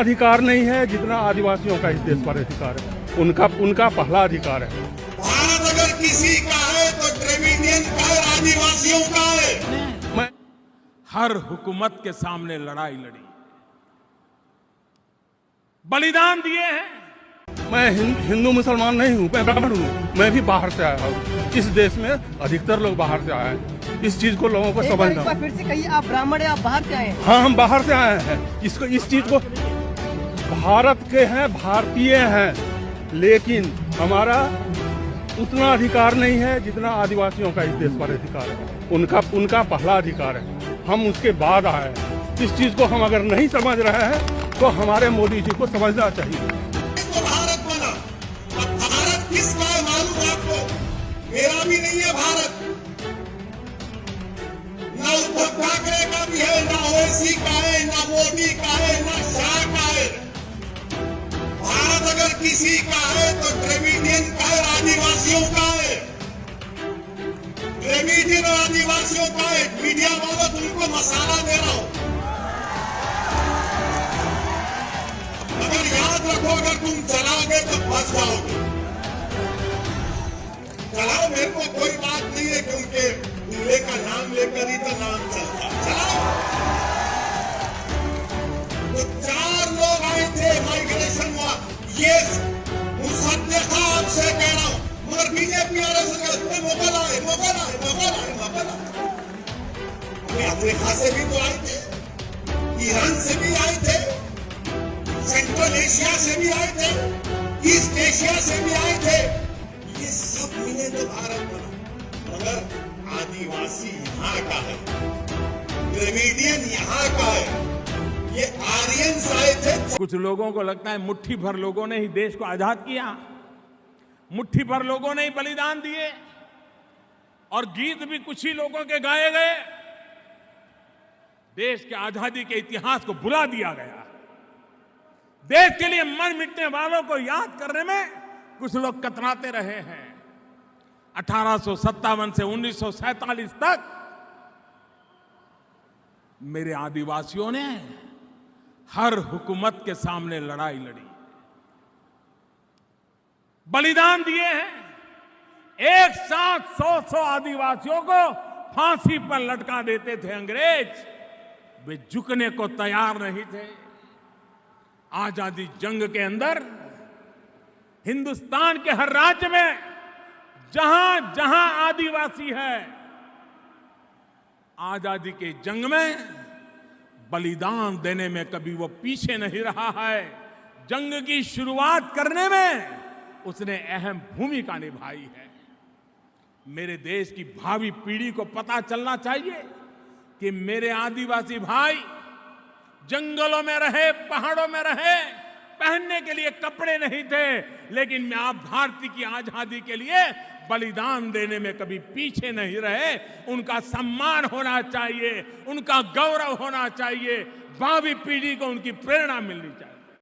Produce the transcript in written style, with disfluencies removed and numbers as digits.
अधिकार नहीं है जितना आदिवासियों का इस देश पर अधिकार है। उनका पहला अधिकार है। भारत अगर किसी का है तो द्रविडियन का है, आदिवासियों का है। मैं हर हुकूमत के सामने लड़ाई लड़ी, बलिदान दिए हैं। मैं हिंदू मुसलमान नहीं हूँ, मैं ब्राह्मण हूँ। मैं भी बाहर से आया हूँ। इस देश में अधिकतर लोग बाहर से आए हैं। इस चीज को लोगों को समझना। फिर से कहिए, आप ब्राह्मण हैं, आप बाहर से आए हैं? हाँ, हम बाहर से आए हैं। इस चीज को भारत के हैं, भारतीय हैं, लेकिन हमारा उतना अधिकार नहीं है जितना आदिवासियों का इस देश पर अधिकार है। उनका पहला अधिकार है। हम उसके बाद आए हैं। इस चीज को हम अगर नहीं समझ रहे हैं तो हमारे मोदी जी को समझना चाहिए। तो भारत बना, अब भारत किसका है मालूम आपको? मेरा भी नहीं है भारत, ना उद्धव ठाकरे का भी है, ना ओवैसी का है, ना मोदी का है, ना शाह का है। भारत अगर किसी का है तो द्रविडियन का है, आदिवासियों का है। द्रविडियन और आदिवासियों का है। मीडिया वालों तुमको मसाला दे रहा हूं, मगर याद रखो, अगर तुम चलाओगे तो फंस जाओगे। चलाओ, मेरे को कोई बात नहीं है, क्योंकि दूल्हे का नाम लेकर ही तो नाम चलता। चलाओ। तो 4 लोग आए थे, माइग्रेशन हुआ। ये सत्य था, आपसे कह रहा हूं, मगर बीजेपी वाले से कहते मुगल आए, मुगल आए, मुगल आए, मुगल आए। अफ्रीका से भी तो आए थे, ईरान से भी आए थे, सेंट्रल एशिया से भी आए थे, ईस्ट एशिया से भी आए थे। ये सब मिले तो भारत बना। मगर आदिवासी यहाँ का है, द्रविडियन यहाँ का है, ये आर्यंस आए थे। कुछ लोगों को लगता है मुट्ठी भर लोगों ने ही देश को आजाद किया, मुट्ठी भर लोगों ने ही बलिदान दिए, और गीत भी कुछ ही लोगों के गाए गए। देश के आजादी के इतिहास को भुला दिया गया। देश के लिए मर मिटने वालों को याद करने में कुछ लोग कतराते रहे हैं। 1857 से 1947 तक मेरे आदिवासियों ने हर हुकूमत के सामने लड़ाई लड़ी, बलिदान दिए हैं। एक साथ 100 आदिवासियों को फांसी पर लटका देते थे अंग्रेज, वे झुकने को तैयार नहीं थे। आजादी जंग के अंदर हिंदुस्तान के हर राज्य में जहां जहां आदिवासी है, आजादी के जंग में बलिदान देने में कभी वो पीछे नहीं रहा है। जंग की शुरुआत करने में उसने अहम भूमिका निभाई है। मेरे देश की भावी पीढ़ी को पता चलना चाहिए कि मेरे आदिवासी भाई जंगलों में रहे, पहाड़ों में रहे, पहनने के लिए कपड़े नहीं थे, लेकिन आप भारत की आजादी के लिए बलिदान देने में कभी पीछे नहीं रहे। उनका सम्मान होना चाहिए, उनका गौरव होना चाहिए, भावी पीढ़ी को उनकी प्रेरणा मिलनी चाहिए।